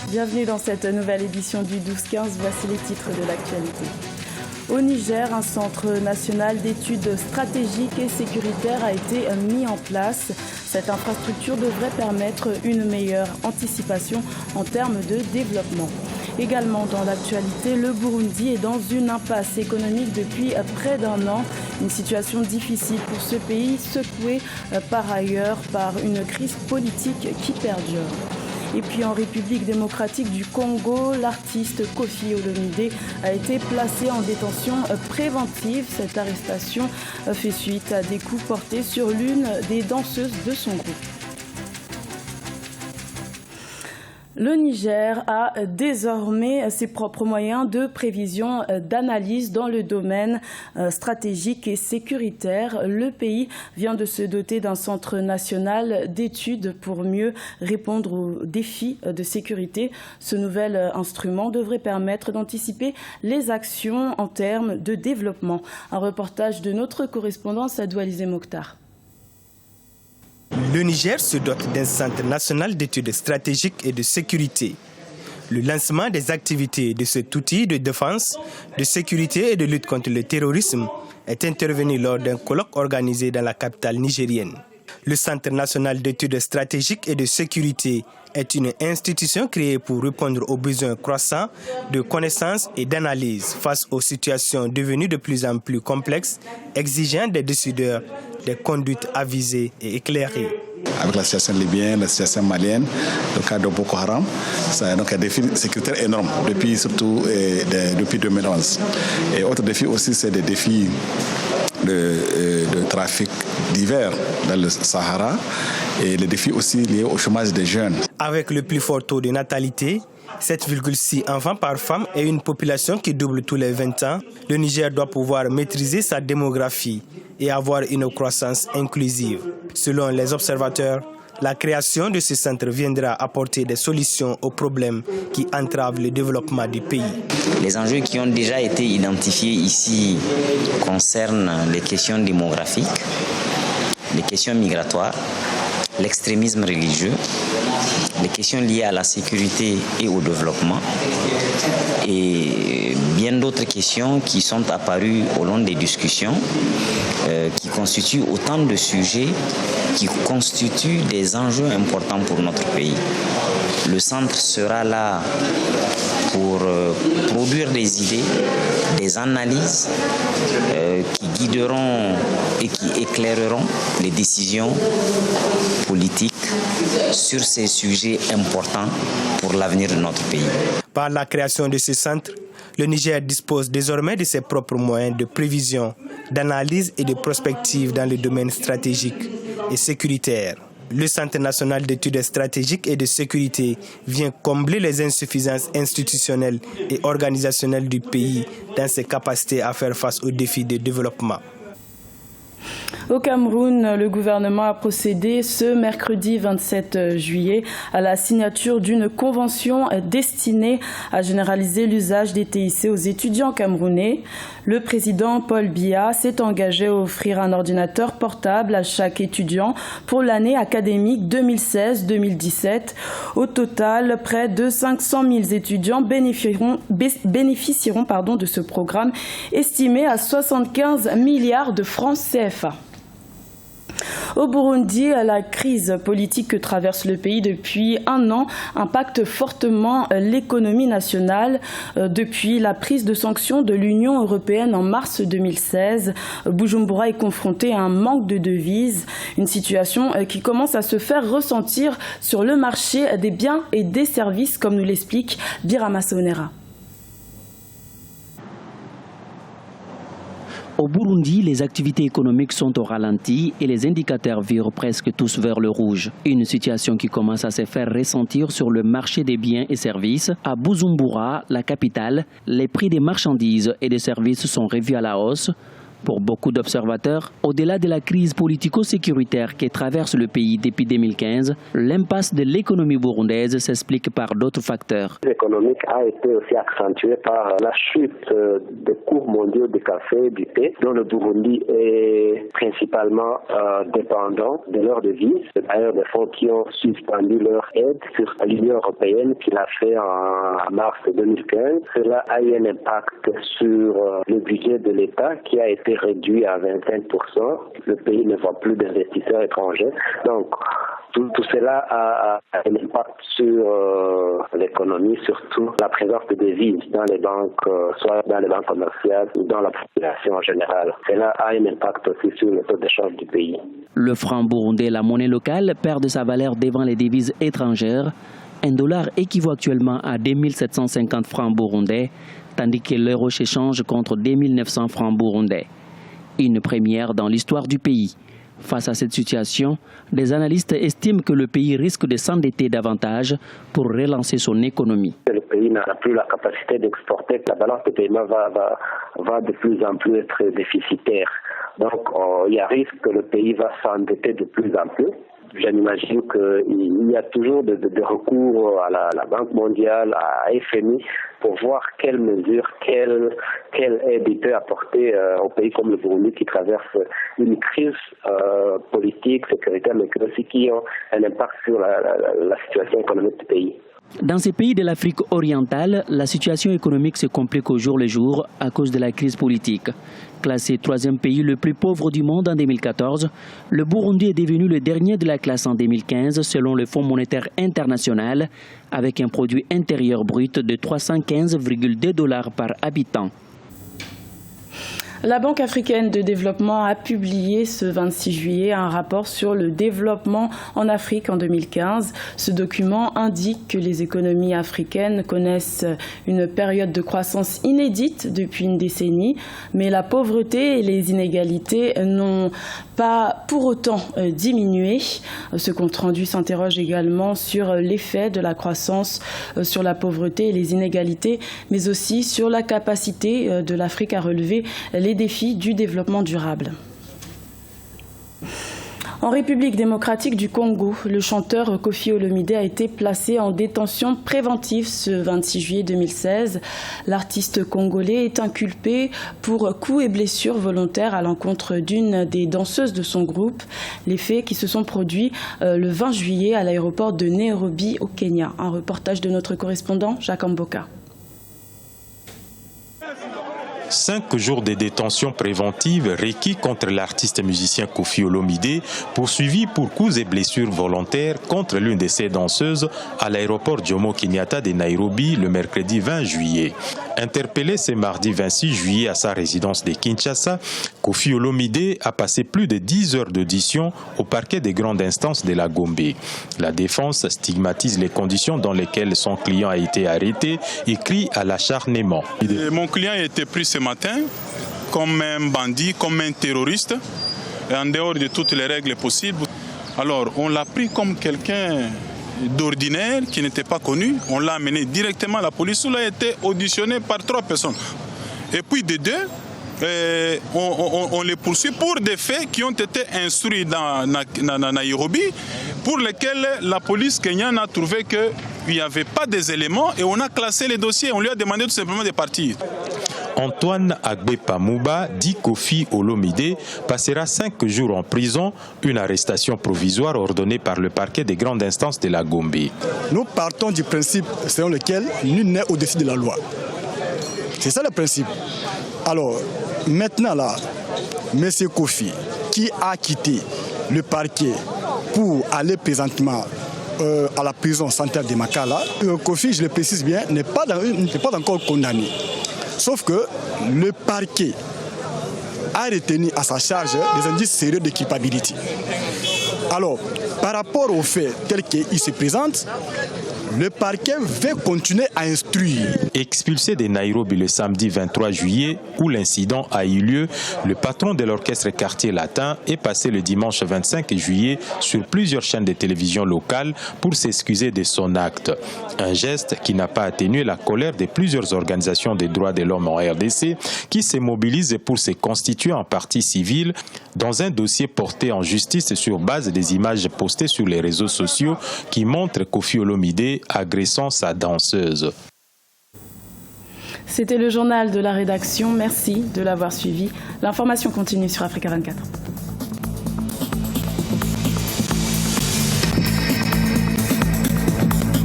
Bienvenue dans cette nouvelle édition du 12-15. Voici les titres de l'actualité. Au Niger, un centre national d'études stratégiques et sécuritaires a été mis en place. Cette infrastructure devrait permettre une meilleure anticipation en termes de développement. Également dans l'actualité, le Burundi est dans une impasse économique depuis près d'un an. Une situation difficile pour ce pays, secoué par ailleurs par une crise politique qui perdure. Et puis en République démocratique du Congo, l'artiste Koffi Olomide a été placé en détention préventive. Cette arrestation fait suite à des coups portés sur l'une des danseuses de son groupe. Le Niger a désormais ses propres moyens de prévision d'analyse dans le domaine stratégique et sécuritaire. Le pays vient de se doter d'un centre national d'études pour mieux répondre aux défis de sécurité. Ce nouvel instrument devrait permettre d'anticiper les actions en termes de développement. Un reportage de notre correspondant Sadou Alizé Mokhtar. Le Niger se dote d'un centre national d'études stratégiques et de sécurité. Le lancement des activités de cet outil de défense, de sécurité et de lutte contre le terrorisme est intervenu lors d'un colloque organisé dans la capitale nigérienne. Le Centre national d'études stratégiques et de sécurité est une institution créée pour répondre aux besoins croissants de connaissances et d'analyse face aux situations devenues de plus en plus complexes, exigeant des décideurs des conduites avisées et éclairées. Avec la situation libyenne, la situation malienne, le cas de Boko Haram, il y a un défi sécuritaire énorme, surtout depuis 2011. Et autre défi aussi, c'est des défis de trafic divers dans le Sahara et les défis aussi liés au chômage des jeunes. Avec le plus fort taux de natalité, 7,6 enfants par femme et une population qui double tous les 20 ans, le Niger doit pouvoir maîtriser sa démographie et avoir une croissance inclusive. Selon les observateurs, la création de ce centre viendra apporter des solutions aux problèmes qui entravent le développement du pays. Les enjeux qui ont déjà été identifiés ici concernent les questions démographiques, les questions migratoires, l'extrémisme religieux, les questions liées à la sécurité et au développement et bien d'autres questions qui sont apparues au long des discussions qui constituent autant de sujets qui constituent des enjeux importants pour notre pays. Le centre sera là pour produire des idées, des analyses qui guideront et qui éclaireront les décisions politiques sur ces sujets importants pour l'avenir de notre pays. Par la création de ce centre, le Niger dispose désormais de ses propres moyens de prévision, d'analyse et de prospective dans le domaine stratégique et sécuritaire. Le Centre national d'études stratégiques et de sécurité vient combler les insuffisances institutionnelles et organisationnelles du pays dans ses capacités à faire face aux défis de développement. Au Cameroun, le gouvernement a procédé ce mercredi 27 juillet à la signature d'une convention destinée à généraliser l'usage des TIC aux étudiants camerounais. Le président Paul Biya s'est engagé à offrir un ordinateur portable à chaque étudiant pour l'année académique 2016-2017. Au total, près de 500 000 étudiants bénéficieront de ce programme estimé à 75 milliards de francs CFA. Au Burundi, la crise politique que traverse le pays depuis un an impacte fortement l'économie nationale. Depuis la prise de sanctions de l'Union européenne en mars 2016, Bujumbura est confronté à un manque de devises, une situation qui commence à se faire ressentir sur le marché des biens et des services, comme nous l'explique Birama Sonera. Au Burundi, les activités économiques sont au ralenti et les indicateurs virent presque tous vers le rouge. Une situation qui commence à se faire ressentir sur le marché des biens et services. À Bujumbura, la capitale, les prix des marchandises et des services sont revus à la hausse. Pour beaucoup d'observateurs, au-delà de la crise politico-sécuritaire qui traverse le pays depuis 2015, l'impasse de l'économie burundaise s'explique par d'autres facteurs. L'économie a été aussi accentuée par la chute des cours mondiaux du café et du thé, dont le Burundi est principalement dépendant de leur devise. C'est d'ailleurs des fonds qui ont suspendu leur aide sur l'Union européenne qui l'a fait en mars 2015. Cela a eu un impact sur le budget de l'État qui a été réduit à 25%. Le pays ne voit plus d'investisseurs étrangers. Donc, tout cela a un impact sur l'économie, surtout la présence de devises dans les banques, soit dans les banques commerciales ou dans la population en général. Cela a un impact aussi sur le taux de change du pays. Le franc burundais, la monnaie locale, perd de sa valeur devant les devises étrangères. Un dollar équivaut actuellement à 2750 francs burundais, tandis que l'euro s'échange contre 2900 francs burundais. Une première dans l'histoire du pays. Face à cette situation, des analystes estiment que le pays risque de s'endetter davantage pour relancer son économie. Le pays n'a plus la capacité d'exporter. La balance de paiement va de plus en plus être déficitaire. Donc, il y a risque que le pays va s'endetter de plus en plus. J'imagine qu'il y a toujours de recours à la Banque mondiale, à FMI, pour voir quelles mesures, quelle aide il peut apporter au pays comme le Burundi qui traverse une crise politique, sécuritaire, mais aussi qui ont un impact sur la situation économique du pays. Dans ces pays de l'Afrique orientale, la situation économique se complique au jour le jour à cause de la crise politique. Classé 3e pays le plus pauvre du monde en 2014, le Burundi est devenu le dernier de la classe en 2015 selon le Fonds monétaire international, avec un produit intérieur brut de 315,2 $ par habitant. La Banque africaine de développement a publié ce 26 juillet un rapport sur le développement en Afrique en 2015. Ce document indique que les économies africaines connaissent une période de croissance inédite depuis une décennie, mais la pauvreté et les inégalités n'ont pas pour autant diminué. Ce compte-rendu s'interroge également sur l'effet de la croissance sur la pauvreté et les inégalités, mais aussi sur la capacité de l'Afrique à relever les défis du développement durable. En République démocratique du Congo, le chanteur Koffi Olomide a été placé en détention préventive ce 26 juillet 2016. L'artiste congolais est inculpé pour coups et blessures volontaires à l'encontre d'une des danseuses de son groupe. Les faits qui se sont produits le 20 juillet à l'aéroport de Nairobi au Kenya. Un reportage de notre correspondant Jacques Mboka. 5 jours de détention préventive requis contre l'artiste musicien Koffi Olomide, poursuivi pour coups et blessures volontaires contre l'une de ses danseuses à l'aéroport Jomo Kenyatta de Nairobi le mercredi 20 juillet. Interpellé ce mardi 26 juillet à sa résidence de Kinshasa, Koffi Olomide a passé plus de 10 heures d'audition au parquet des grandes instances de la Gombe. La défense stigmatise les conditions dans lesquelles son client a été arrêté et crie à l'acharnement. Mon client a été pris ce matin comme un bandit, comme un terroriste, en dehors de toutes les règles possibles. Alors, on l'a pris comme quelqu'un d'ordinaire qui n'était pas connu. On l'a amené directement à la police où il a été auditionné par 3 personnes. Et puis de 2, on les poursuit pour des faits qui ont été instruits dans Nairobi, pour lesquels la police kenyane a trouvé qu'il n'y avait pas des éléments et on a classé les dossiers. On lui a demandé tout simplement de partir. Antoine Agbe-Pamouba, dit Koffi Olomide, passera 5 jours en prison, une arrestation provisoire ordonnée par le parquet des grandes instances de la Gombe. Nous partons du principe selon lequel nul n'est au-dessus de la loi. C'est ça le principe. Alors, maintenant là, M. Koffi, qui a quitté le parquet pour aller présentement à la prison centrale de Makala, Koffi, je le précise bien, n'est pas encore condamné. Sauf que le parquet a retenu à sa charge des indices sérieux de culpabilité. Alors, par rapport au fait tel qu'il se présente, le parquet veut continuer à instruire. Expulsé de Nairobi le samedi 23 juillet, où l'incident a eu lieu, le patron de l'orchestre Quartier Latin est passé le dimanche 25 juillet sur plusieurs chaînes de télévision locales pour s'excuser de son acte. Un geste qui n'a pas atténué la colère de plusieurs organisations des droits de l'homme en RDC qui se mobilisent pour se constituer en partie civile dans un dossier porté en justice sur base des images postées sur les réseaux sociaux qui montrent Koffi Olomide agressant sa danseuse. C'était le journal de la rédaction. Merci de l'avoir suivi. L'information continue sur Africa 24.